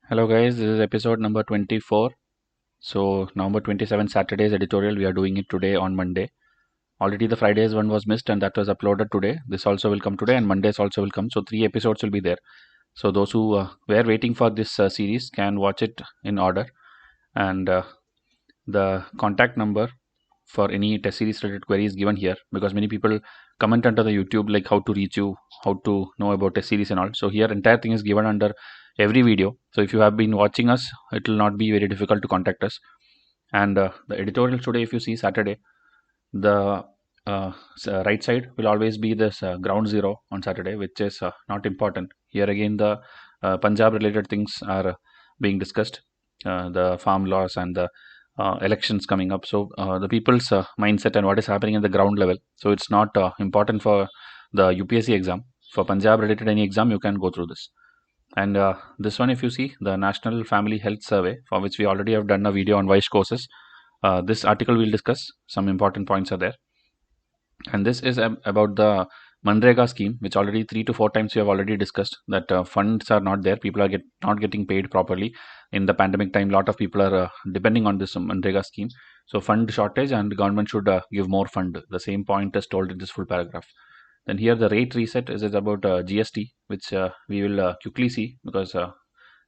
Hello guys, this is episode number 24. So November 27 Saturday's editorial, we are doing it today on Monday. Already the Friday's one was missed and that was uploaded today. This also will come today and Monday's also will come. So 3 episodes will be there. So those who were waiting for this series can watch it in order. And the contact number for any test series related queries given here, because many people comment under the YouTube like how to reach you, how to know about test series and all. So here entire thing is given under every video. So if you have been watching us, it will not be very difficult to contact us. And the editorial today, if you see Saturday, the right side will always be this ground zero on Saturday, which is not important. Here again, the Punjab related things are being discussed, the farm laws and the elections coming up. So the people's mindset and what is happening in the ground level. So it's not important for the UPSC exam. For Punjab related any exam, you can go through this. And this one, if you see, the National Family Health Survey, for which we already have done a video on Vysh courses. This article we'll discuss. Some important points are there. And this is about the Manrega scheme, which already 3 to 4 times we have already discussed, that funds are not there. People are not getting paid properly. In the pandemic time, a lot of people are depending on this Manrega scheme. So fund shortage and the government should give more fund. The same point is told in this full paragraph. Then here the rate reset is about GST, which we will quickly see, because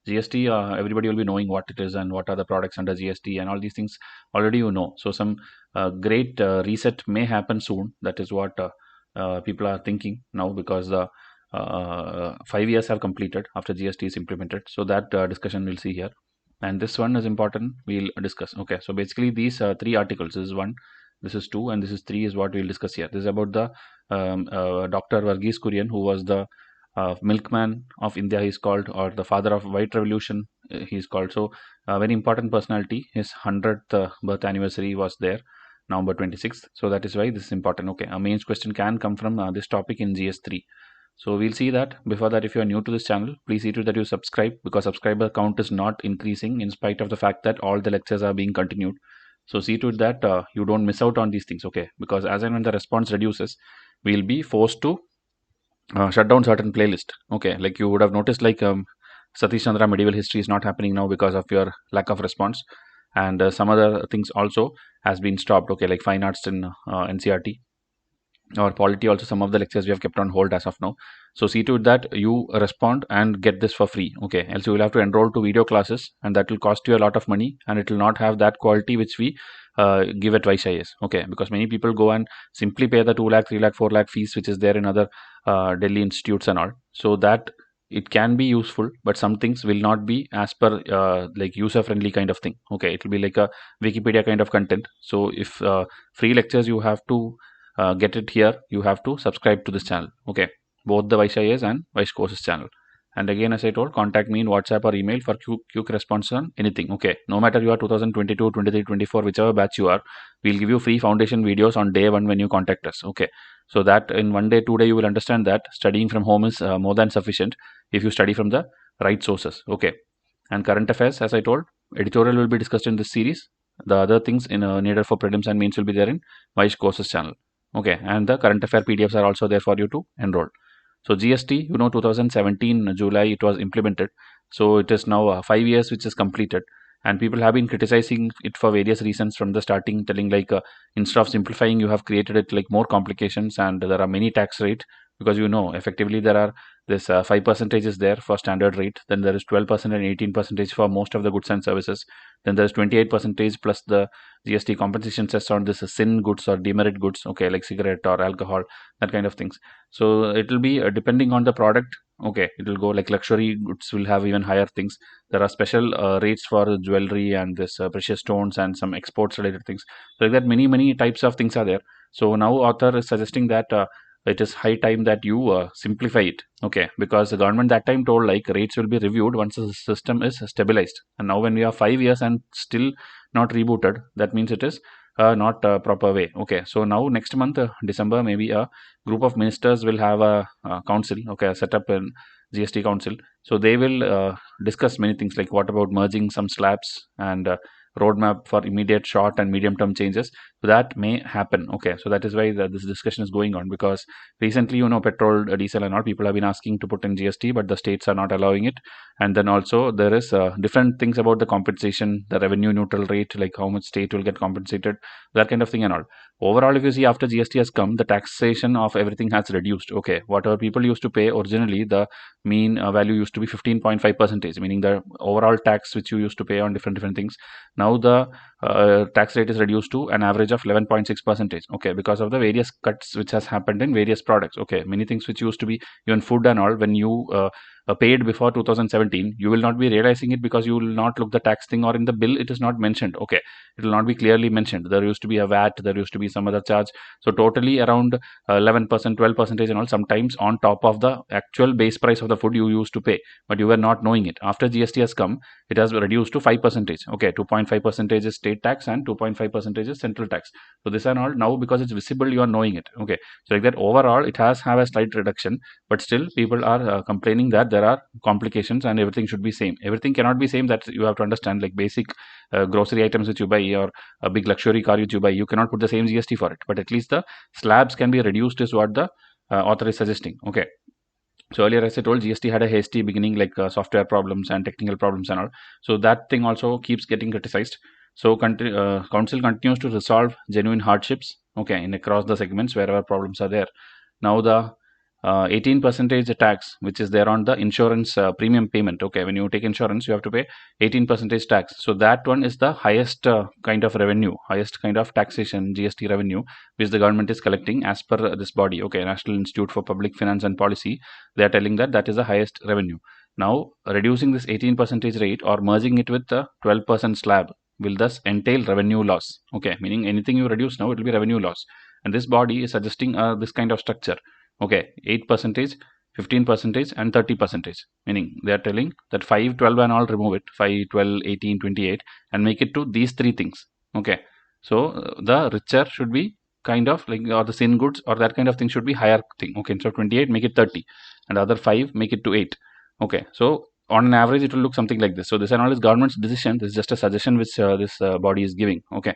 GST, everybody will be knowing what it is and what are the products under GST and all these things already you know. So some great reset may happen soon. That is what people are thinking now, because the 5 years have completed after GST is implemented. So that discussion we'll see here. And this one is important. We'll discuss. Okay, so basically these 3 articles. This is 1, this is 2, and this is 3 is what we'll discuss here. This is about the Dr. Varghese Kurian, who was the milkman of India, he's called, or the father of white revolution, he's called. So a very important personality. His 100th birth anniversary was there, November 26th. So that is why this is important. Okay, a mains question can come from this topic in GS3. So we'll see that. Before that, if you are new to this channel, please see to that you subscribe, because subscriber count is not increasing in spite of the fact that all the lectures are being continued. So see to it that you don't miss out on these things. Okay, because as and when the response reduces, we'll be forced to shut down certain playlist. Okay, like you would have noticed, like Satish Chandra medieval history is not happening now because of your lack of response, and some other things also has been stopped. Okay, like fine arts in NCRT or polity also, some of the lectures we have kept on hold as of now. So see to it that you respond and get this for free. Okay, else you will have to enroll to video classes, and that will cost you a lot of money, and it will not have that quality which we give at Vysh IAS. Okay, because many people go and simply pay the 2 lakh, 3 lakh, 4 lakh fees which is there in other Delhi institutes and all. So that it can be useful, but some things will not be as per like user friendly kind of thing. Okay, it will be like a Wikipedia kind of content. So if free lectures you have to get it here, you have to subscribe to this channel. Okay, both the Vysh IAS and Vysh courses channel. And again, as I told, contact me in WhatsApp or email for quick response on anything. Okay, no matter you are 2022, 23, 24, whichever batch you are, we'll give you free foundation videos on day 1 when you contact us. Okay, so that in 1 day, 2 day, you will understand that studying from home is more than sufficient if you study from the right sources. Okay, and current affairs, as I told, editorial will be discussed in this series. The other things in needed for prelims and mains will be there in Vysh courses channel. Okay, and the current affair PDFs are also there for you to enroll. So GST, 2017 July it was implemented. So it is now 5 years which is completed, and people have been criticizing it for various reasons from the starting, telling like instead of simplifying, you have created it like more complications, and there are many tax rates, because effectively there are this 5% is there for standard rate, then there is 12% and 18% for most of the goods and services, then there is 28% plus the GST compensation cess on this sin goods or demerit goods, okay, like cigarette or alcohol, that kind of things. So it will be depending on the product. Okay, it will go like luxury goods will have even higher things. There are special rates for jewelry and this precious stones and some exports related things. So like that, many types of things are there. So now author is suggesting that it is high time that you simplify it. Okay, because the government that time told like rates will be reviewed once the system is stabilized, and now when we have 5 years and still not rebooted, that means it is not a proper way. Okay, so now next month, December, maybe a group of ministers will have a council. Okay, set up in GST council. So they will discuss many things, like what about merging some slabs and roadmap for immediate short and medium term changes. So that may happen. Okay, so that is why this discussion is going on, because recently, petrol, diesel and all, people have been asking to put in GST, but the states are not allowing it. And then also there is different things about the compensation, the revenue neutral rate, like how much state will get compensated, that kind of thing and all. Overall, if you see, after GST has come, the taxation of everything has reduced. Okay, whatever people used to pay originally, the mean value used to be 15.5%, meaning the overall tax which you used to pay on different things. Now the tax rate is reduced to an average of 11.6%. Okay, because of the various cuts which has happened in various products. Okay, many things which used to be even food and all, when you paid before 2017, you will not be realizing it because you will not look the tax thing, or in the bill it is not mentioned. Okay, it will not be clearly mentioned. There used to be a VAT, there used to be some other charge, so totally around 11%, 12% and all, sometimes on top of the actual base price of the food you used to pay, but you were not knowing it. After GST has come, it has reduced to 5%. Okay, 2.5% is state tax and 2.5% is central tax. So this and all, now because it's visible, you are knowing it. Okay, so like that, overall it has have a slight reduction, but still people are complaining that there are complications and everything should be same. Everything cannot be same, that you have to understand. Like basic grocery items which you buy, or a big luxury car which you buy, you cannot put the same GST for it, but at least the slabs can be reduced, is what the author is suggesting. Okay, so earlier, as I told, GST had a hasty beginning, like software problems and technical problems and all. So that thing also keeps getting criticized. So council continues to resolve genuine hardships, okay, in across the segments wherever problems are there. Now the 18% tax which is there on the insurance premium payment. Okay, when you take insurance, you have to pay 18% tax. So that one is the highest kind of revenue, highest kind of taxation, GST revenue, which the government is collecting as per this body. Okay, National Institute for Public Finance and Policy, they are telling that that is the highest revenue. Now reducing this 18% rate or merging it with the 12% slab will thus entail revenue loss. Okay, meaning anything you reduce now, it will be revenue loss. And this body is suggesting this kind of structure. Okay, 8%, 15% and 30%, meaning they are telling that 5, 12 and all, remove it, 5, 12, 18, 28, and make it to these three things. Okay, so the richer should be kind of like, or the sin goods or that kind of thing should be higher thing. Okay, instead of 28, make it 30, and the other 5, make it to 8. Okay, so on an average it will look something like this. So this and all is government's decision. This is just a suggestion which this body is giving. Okay,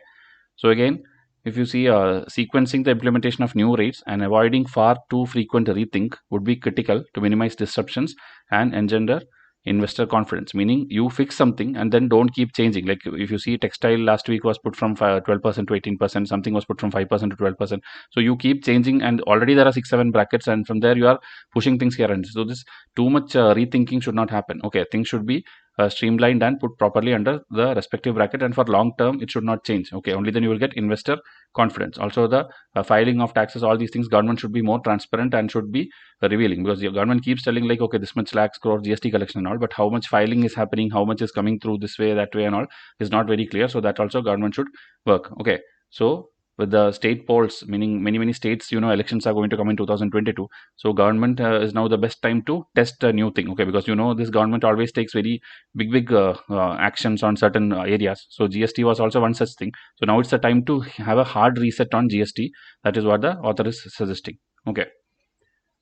so again, if you see, sequencing the implementation of new rates and avoiding far too frequent rethink would be critical to minimize disruptions and engender investor confidence. Meaning you fix something and then don't keep changing. Like if you see, textile last week was put from 12% to 18%, something was put from 5% to 12%. So you keep changing, and already there are 6-7 brackets, and from there you are pushing things here. And so this too much rethinking should not happen. Okay, things should be streamlined and put properly under the respective bracket, and for long term it should not change. Okay, only then you will get investor confidence. Also the filing of taxes, all these things, government should be more transparent and should be revealing, because the government keeps telling like, okay, this much lakhs crore GST collection and all, but how much filing is happening, how much is coming through this way, that way and all, is not very clear. So that also government should work. Okay, so with the state polls, meaning many states, elections are going to come in 2022. So government is now the best time to test a new thing. Okay, because this government always takes very big actions on certain areas. So GST was also one such thing. So now it's the time to have a hard reset on GST. That is what the author is suggesting. Okay,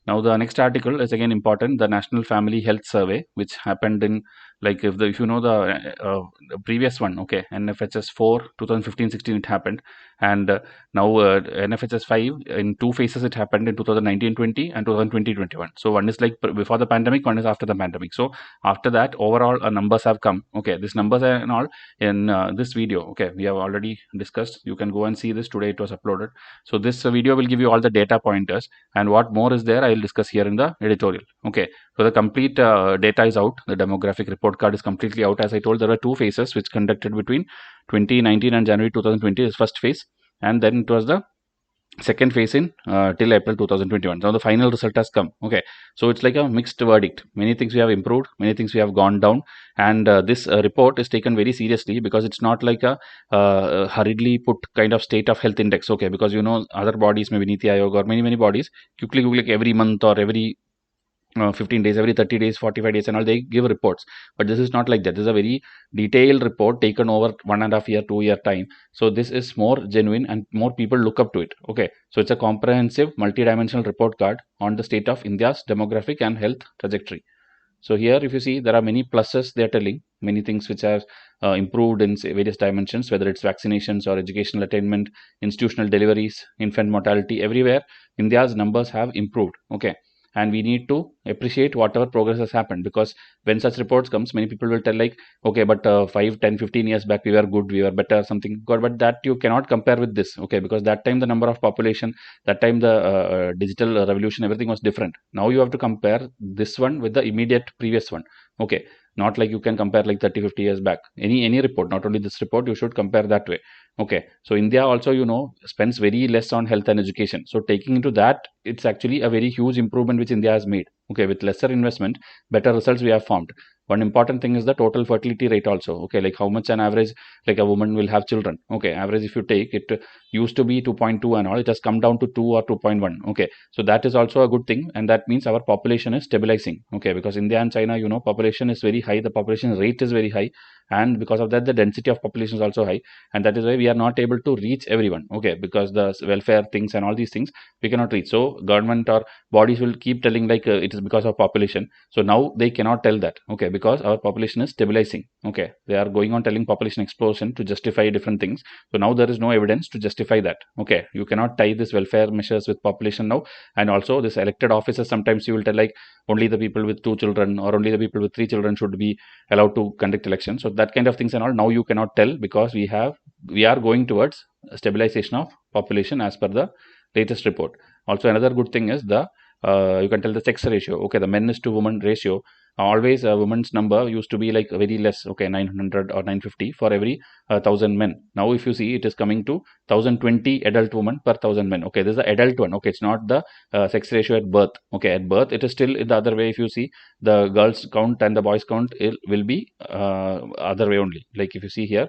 now the next article is again important, the National Family Health Survey, which happened in, like, if you know the previous one, okay, NFHS 4 2015-16 it happened, and now NFHS 5 in two phases it happened in 2019-20 and 2020-21. So one is like before the pandemic, one is after the pandemic. So after that, overall numbers have come. Okay, these numbers are and all in this video. Okay, we have already discussed. You can go and see this today, it was uploaded. So this video will give you all the data pointers, and what more is there I will discuss here in the editorial. Okay, so the complete data is out. The demographic report card is completely out. As I told, there were two phases which conducted between 2019 and January 2020 is first phase, and then it was the second phase in till April 2021. Now the final result has come. Okay, so it's like a mixed verdict. Many things we have improved, many things we have gone down, and this report is taken very seriously, because it's not like a hurriedly put kind of state of health index. Okay, because other bodies, maybe Niti Aayog or many bodies, quickly like every month or every 15 days, every 30 days, 45 days and all, they give reports. But this is not like that. This is a very detailed report taken over 1.5 year, 2 year time. So this is more genuine and more people look up to it. Okay, so it's a comprehensive multi-dimensional report card on the state of India's demographic and health trajectory. So here if you see, there are many pluses they are telling, many things which are improved in various dimensions, whether it's vaccinations or educational attainment, institutional deliveries, infant mortality, everywhere India's numbers have improved. Okay, and we need to appreciate whatever progress has happened, because when such reports comes, many people will tell like, okay, but 5, 10, 15 years back we were good, we were better, something good, but that you cannot compare with this. Okay, because that time the number of population, that time the digital revolution, everything was different. Now you have to compare this one with the immediate previous one. Okay, not like you can compare like 30, 50 years back. Any report, not only this report, you should compare that way. Okay, so India also, spends very less on health and education. So taking into that, it's actually a very huge improvement which India has made. Okay, with lesser investment, better results we have formed. One important thing is the total fertility rate also. Okay, like how much an average, like a woman will have children. Okay, average if you take it, used to be 2.2 and all, it has come down to 2 or 2.1. Okay, so that is also a good thing, and that means our population is stabilizing. Okay, because India and China, population is very high, the population rate is very high, and because of that the density of population is also high, and that is why we are not able to reach everyone. Okay, because the welfare things and all these things we cannot reach. So government or bodies will keep telling like it is because of population. So now they cannot tell that. Okay, because our population is stabilizing. Okay, they are going on telling population explosion to justify different things. So now there is no evidence to justify that. Okay, you cannot tie this welfare measures with population now. And also this elected officers, sometimes you will tell like only the people with 2 children or only the people with 3 children should be allowed to conduct elections. So that kind of things and all now you cannot tell, because we are going towards stabilization of population as per the latest report. Also another good thing is the you can tell the sex ratio. Okay, the men is to woman ratio, always a woman's number used to be like very less. Okay, 900 or 950 for every 1000 men. Now if you see, it is coming to 1020 adult women per 1000 men. Okay, this is the adult one. Okay, it's not the sex ratio at birth. Okay, at birth it is still in the other way. If you see, the girls count and the boys count, it will be other way only. Like if you see here,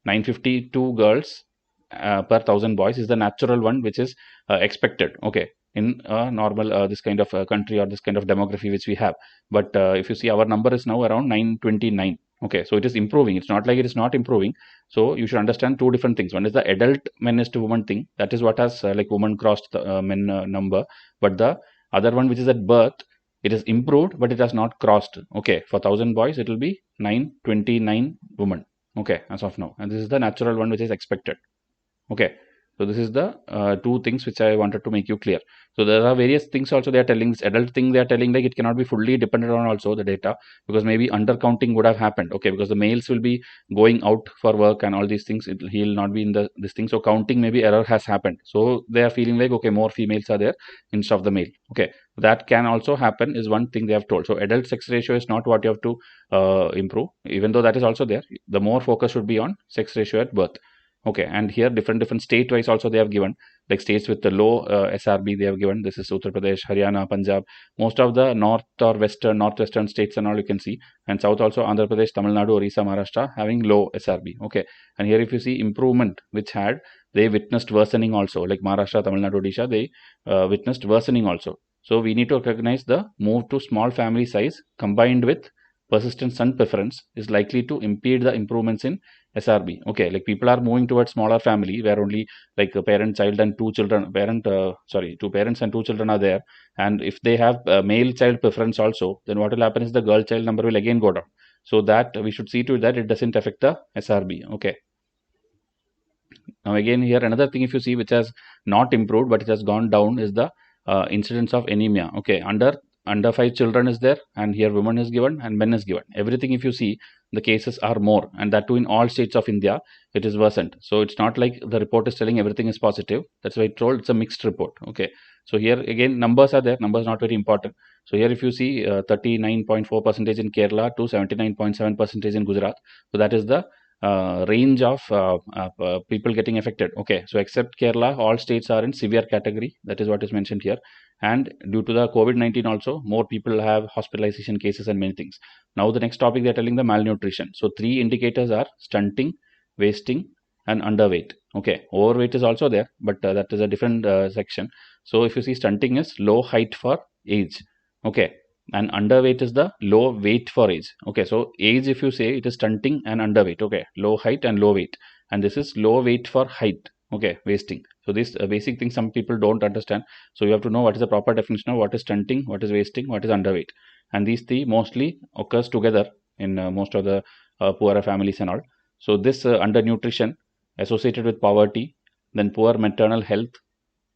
952 girls per 1000 boys is the natural one, which is expected. Okay, in a normal this kind of country or this kind of demography which we have. But if you see, our number is now around 929. Okay, so it is improving, it's not like it is not improving. So you should understand two different things. One is the adult men is to woman thing, that is what has like woman crossed the men number. But the other one, which is at birth, it is improved but it has not crossed. Okay, for 1000 boys it will be 929 women. Okay, as of now, and this is the natural one which is expected. Okay, so this is the two things which I wanted to make you clear. So there are various things also they are telling. This adult thing they are telling like it cannot be fully dependent on also the data, because maybe undercounting would have happened. Okay, because the males will be going out for work and all these things, he will not be in this thing. So counting, maybe error has happened. So they are feeling like, okay, more females are there instead of the male. Okay, that can also happen is one thing they have told. So adult sex ratio is not what you have to improve, even though that is also there. The more focus should be on sex ratio at birth. Okay, and here different state wise also they have given, like states with the low SRB they have given. This is Uttar Pradesh, Haryana, Punjab, most of the northwestern states and all you can see, and south also Andhra Pradesh, Tamil Nadu, Orissa, Maharashtra having low SRB. Okay, and here if you see improvement which had, they witnessed worsening also, like Maharashtra, Tamil Nadu, Odisha, they witnessed worsening also. So we need to recognize the move to small family size combined with persistent son preference is likely to impede the improvements in SRB. Okay, like people are moving towards smaller family where only like a parent, child, and two children, two parents and two children are there. And if they have male child preference also, then what will happen is the girl child number will again go down. So that we should see to that it doesn't affect the SRB. Okay. Now again here another thing if you see which has not improved but it has gone down is the incidence of anemia. Okay, under 5 children is there, and here women is given and men is given. Everything if you see, the cases are more, and that too in all states of India it is worsened. So it's not like the report is telling everything is positive. That's why I told it's a mixed report. Okay, so here again numbers are there, numbers not very important. So here if you see 39.4% in Kerala to 79.7% in Gujarat, so that is the range of people getting affected. Okay, so except Kerala, all states are in severe category. That is what is mentioned here. And due to the COVID-19 also, more people have hospitalization cases and many things. Now the next topic they're telling the malnutrition. So 3 indicators are stunting, wasting, and underweight. Okay, overweight is also there, but that is a different section. So if you see, stunting is low height for age. Okay, and underweight is the low weight for age. Okay, so age if you say, it is stunting and underweight. Okay, low height and low weight, and this is low weight for height. Okay, wasting. So these basic things some people don't understand. So you have to know what is the proper definition of what is stunting, what is wasting, what is underweight, and these three mostly occurs together in most of the poorer families and all. So this undernutrition associated with poverty, then poor maternal health,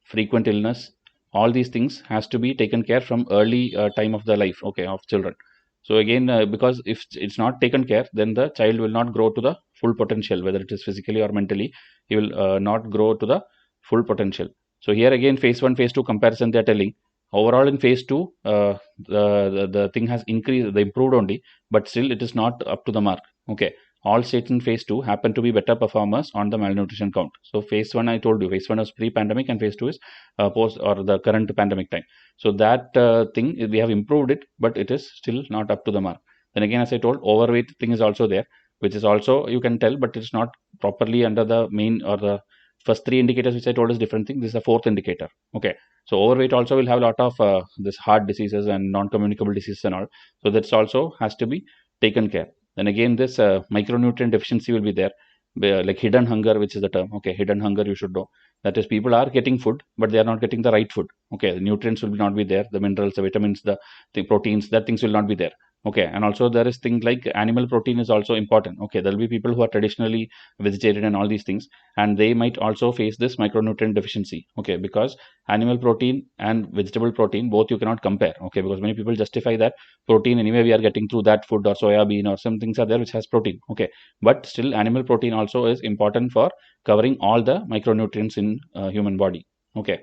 frequent illness, all these things has to be taken care from early time of the life, okay, of children. So again, because if it's not taken care, then the child will not grow to the full potential, whether it is physically or mentally. He will not grow to the full potential. So here again, phase 1 phase 2 comparison they are telling. Overall in phase 2, the thing has increased, the improved only, but still it is not up to the mark, okay. All states in phase 2 happen to be better performers on the malnutrition count. So phase 1, I told you, phase 1 was pre-pandemic and phase 2 is post or the current pandemic time. So that thing we have improved it, but it is still not up to the mark. Then again, as I told, overweight thing is also there, which is also you can tell, but it's not properly under the main or the first three indicators which I told is different thing. This is the fourth indicator, okay. So overweight also will have a lot of this heart diseases and non-communicable diseases and all. So that's also has to be taken care. Then again, this micronutrient deficiency will be there, like hidden hunger, which is the term. Okay, hidden hunger you should know. That is, people are getting food, but they are not getting the right food. Okay, the nutrients will not be there, the minerals, the vitamins, the proteins, that things will not be there. Okay, and also there is things like animal protein is also important. Okay, there will be people who are traditionally vegetarian and all these things, and they might also face this micronutrient deficiency. Okay, because animal protein and vegetable protein both you cannot compare. Okay, because many people justify that protein anyway we are getting through that food or soya bean or some things are there which has protein, okay, but still animal protein also is important for covering all the micronutrients in human body, okay.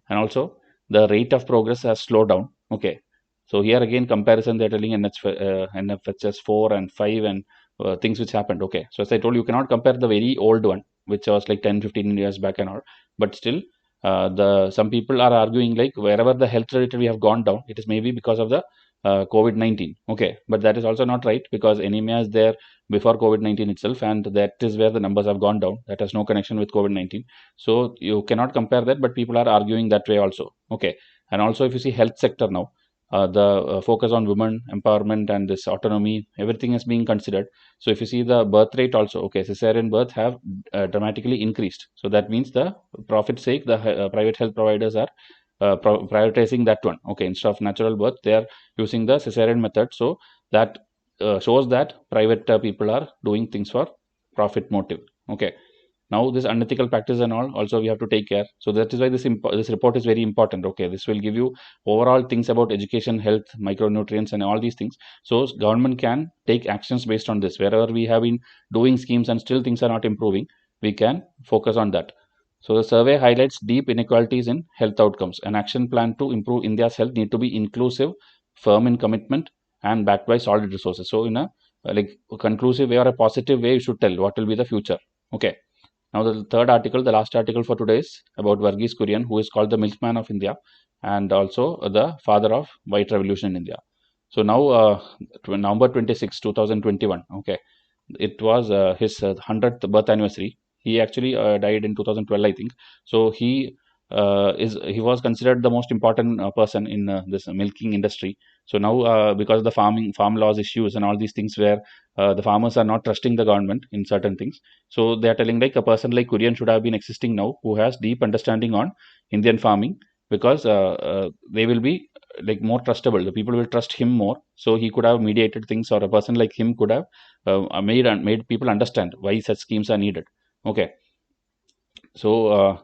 And also the rate of progress has slowed down, okay. So here again comparison they're telling NFHS 4 and 5 and things which happened, okay. So as I told you, cannot compare the very old one which was like 10-15 years back and all, but still the some people are arguing like wherever the health related we have gone down, it is maybe because of the COVID-19, okay, but that is also not right because anemia is there before COVID-19 itself, and that is where the numbers have gone down. That has no connection with COVID-19. So you cannot compare that, but people are arguing that way also, okay. And also if you see health sector now, the focus on women empowerment and this autonomy, everything is being considered. So if you see the birth rate also, okay, cesarean birth have dramatically increased. So that means the profit sake, the private health providers are prioritizing that one, okay. Instead of natural birth, they are using the cesarean method. So that shows that private people are doing things for profit motive, okay. Now this unethical practice and all also we have to take care. So that is why this report is very important, okay. This will give you overall things about education, health, micronutrients and all these things. So government can take actions based on this. Wherever we have been doing schemes and still things are not improving, we can focus on that. So the survey highlights deep inequalities in health outcomes. An action plan to improve India's health need to be inclusive, firm in commitment, and backed by solid resources. So in a like a conclusive way or a positive way, you should tell what will be the future. Okay. Now the third article, the last article for today is about Varghese Kurian, who is called the milkman of India and also the father of white revolution in India. So now November 26, 2021. Okay. It was his 100th birth anniversary. He actually died in 2012, I think. So he was considered the most important person in this milking industry. So now because of the farm laws issues and all these things where the farmers are not trusting the government in certain things, so they are telling like a person like Kurian should have been existing now, who has deep understanding on Indian farming, because they will be like more trustable. The people will trust him more, so he could have mediated things, or a person like him could have made people understand why such schemes are needed, okay. So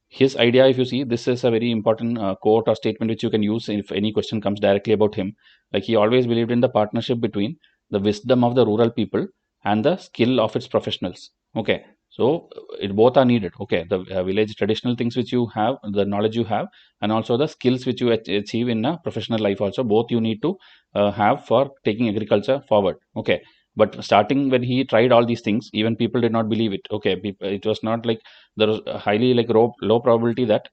his idea, if you see, this is a very important quote or statement which you can use if any question comes directly about him. Like, he always believed in the partnership between the wisdom of the rural people and the skill of its professionals, okay. So it both are needed, okay. The village traditional things which you have, the knowledge you have, and also the skills which you achieve in a professional life also, both you need to have for taking agriculture forward, okay. But starting when he tried all these things, even people did not believe it, okay. It was not like there was a highly like low probability that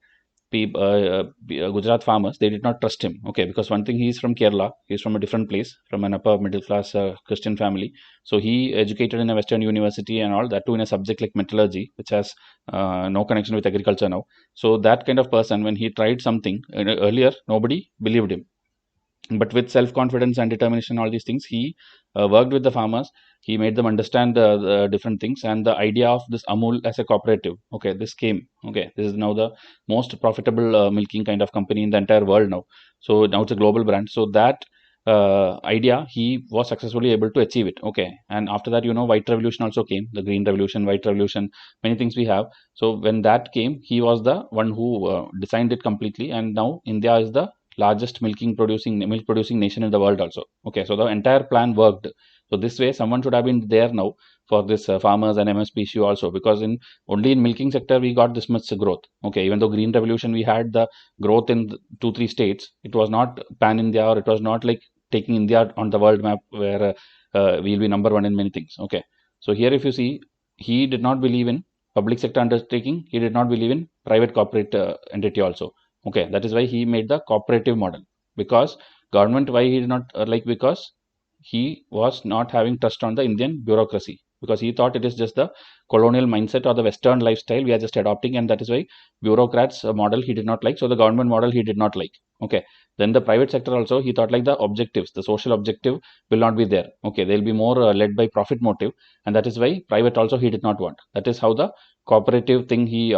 Gujarat farmers, they did not trust him, okay, because one thing, he is from Kerala, he is from a different place, from an upper middle class Christian family. So he educated in a Western university and all that too, in a subject like metallurgy, which has no connection with agriculture now. So that kind of person, when he tried something earlier, nobody believed him, but with self-confidence and determination, all these things, he worked with the farmers. He made them understand the different things, and the idea of this Amul as a cooperative, okay, this came. Okay, this is now the most profitable milking kind of company in the entire world now. So now it's a global brand. So that idea, he was successfully able to achieve it. Okay, and after that, white revolution also came, the green revolution, white revolution, many things we have. So when that came, he was the one who designed it completely, and now India is the largest milk producing nation in the world also. Okay, so the entire plan worked. So this way, someone should have been there now for this farmers and MSP issue also, because in only in milking sector we got this much growth. Okay, even though green revolution we had the growth in 2 3 states, it was not pan India, or it was not like taking India on the world map where we'll be number one in many things. Okay, so here if you see, he did not believe in public sector undertaking. He did not believe in private corporate entity also. Okay, that is why he made the cooperative model. Because government, why he did not because he was not having trust on the Indian bureaucracy, because he thought it is just the colonial mindset or the Western lifestyle we are just adopting, and that is why bureaucrats model he did not like. So the government model he did not like. Okay, then the private sector also, he thought like the objectives, the social objective will not be there. Okay, they'll be more led by profit motive, and that is why private also he did not want. That is how the cooperative thing he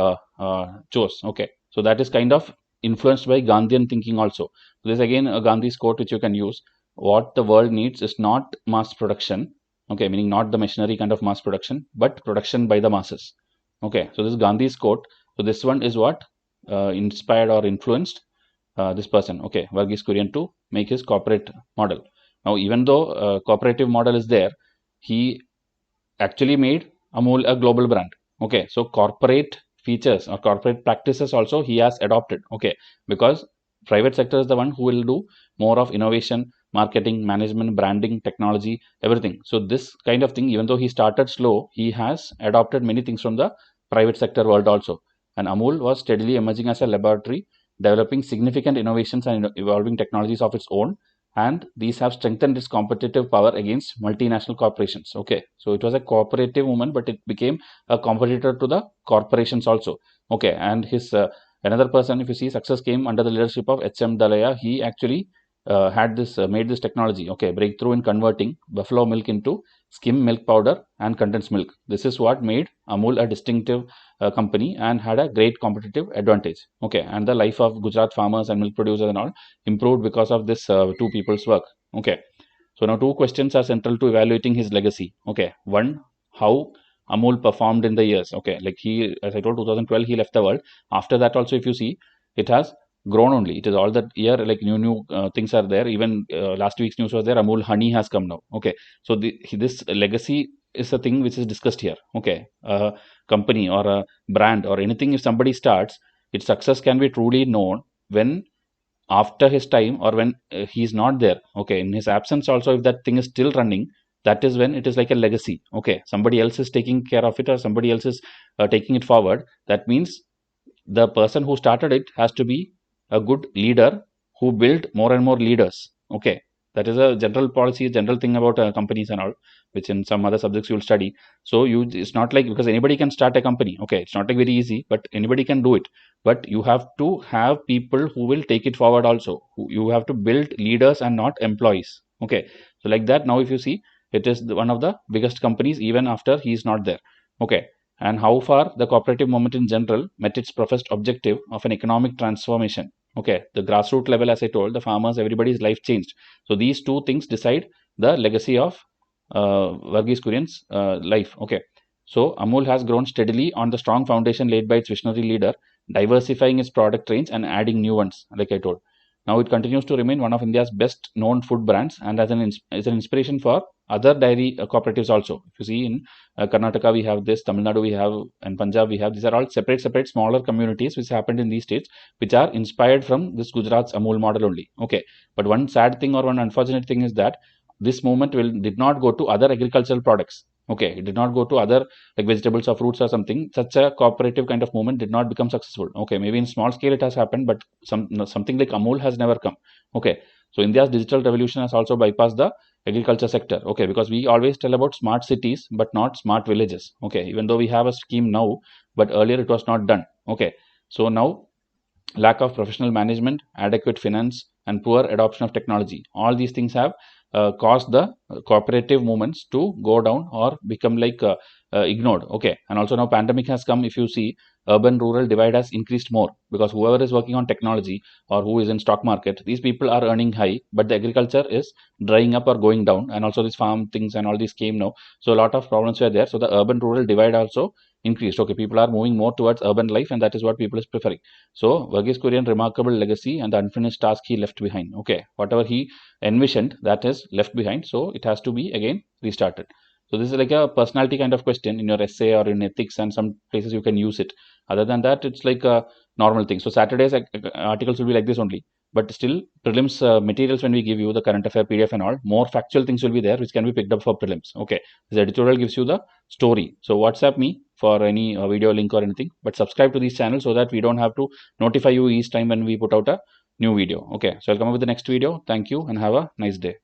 chose. Okay, so that is kind of influenced by Gandhian thinking also. This again a Gandhi's quote which you can use. What the world needs is not mass production, okay, meaning not the machinery kind of mass production, but production by the masses. Okay, so this is Gandhi's quote. So this one is what inspired or influenced this person, okay, Verghese Kurian, to make his corporate model. Now, even though cooperative model is there, he actually made Amul a global brand. Okay, so corporate features or corporate practices also he has adopted. Okay, because private sector is the one who will do more of innovation, marketing, management, branding, technology, everything. So this kind of thing, even though he started slow, he has adopted many things from the private sector world also. And Amul was steadily emerging as a laboratory, developing significant innovations and evolving technologies of its own, and these have strengthened its competitive power against multinational corporations. Okay, so it was a cooperative movement, but it became a competitor to the corporations also. Okay, and his another person, if you see, success came under the leadership of H.M. Dalaya. He actually had this made this technology, okay, breakthrough in converting buffalo milk into skim milk powder and condensed milk. This is what made Amul a distinctive company and had a great competitive advantage. Okay, and the life of Gujarat farmers and milk producers and all improved because of this two people's work. Okay, so now two questions are central to evaluating his legacy. Okay, one, how Amul performed in the years. Okay, like he, as I told, 2012 he left the world. After that also, if you see, it has grown only. It is all that year, like new things are there. Even last week's news was there. Amul honey has come now. Okay, so this legacy is a thing which is discussed here. Okay, a company or a brand or anything, if somebody starts, its success can be truly known when after his time, or when he's not there. Okay, in his absence also, if that thing is still running, that is when it is like a legacy. Okay, somebody else is taking care of it, or somebody else is taking it forward. That means the person who started it has to be a good leader who built more and more leaders. Okay, that is a general policy, general thing about companies and all, which in some other subjects you'll study. So it's not like, because anybody can start a company. Okay, it's not like very easy, but anybody can do it. But you have to have people who will take it forward also. You have to build leaders and not employees. Okay, so like that, now if you see, it is one of the biggest companies even after he is not there. Okay, and how far the cooperative movement in general met its professed objective of an economic transformation. Okay, the grassroots level, as I told, the farmers, everybody's life changed. So these two things decide the legacy of Verghese Kurian's life. Okay, so Amul has grown steadily on the strong foundation laid by its visionary leader, diversifying its product range and adding new ones, like I told. Now it continues to remain one of India's best known food brands, and as an inspiration for other dairy cooperatives also. If you see, in Karnataka we have this, Tamil Nadu we have, and Punjab we have. These are all separate smaller communities which happened in these states, which are inspired from this Gujarat's Amul model only. Okay, but one sad thing or one unfortunate thing is that this movement did not go to other agricultural products. Okay, it did not go to other, like vegetables or fruits or something. Such a cooperative kind of movement did not become successful. Okay, maybe in small scale it has happened, but something like Amul has never come. Okay, so India's digital revolution has also bypassed the agriculture sector. Okay, because we always tell about smart cities but not smart villages. Okay, even though we have a scheme now, but earlier it was not done. Okay, so now lack of professional management, adequate finance, and poor adoption of technology. All these things have caused the cooperative movements to go down or become like ignored. Okay, and also now pandemic has come. If you see, urban-rural divide has increased more because whoever is working on technology or who is in stock market, these people are earning high, but the agriculture is drying up or going down, and also these farm things and all these came now. So a lot of problems were there. So the urban-rural divide also increased. Okay, people are moving more towards urban life, and that is what people is preferring. So Verghese Kurian remarkable legacy and the unfinished task he left behind. Okay, whatever he envisioned that is left behind, so it has to be again restarted. So this is like a personality kind of question in your essay or in ethics, and some places you can use it. Other than that, it's like a normal thing. So Saturday's articles will be like this only. But still, prelims materials when we give you the current affair PDF and all, more factual things will be there which can be picked up for prelims. Okay, this editorial gives you the story. So WhatsApp me for any video link or anything, but subscribe to this channel so that we don't have to notify you each time when we put out a new video. Okay, so I'll come up with the next video. Thank you and have a nice day.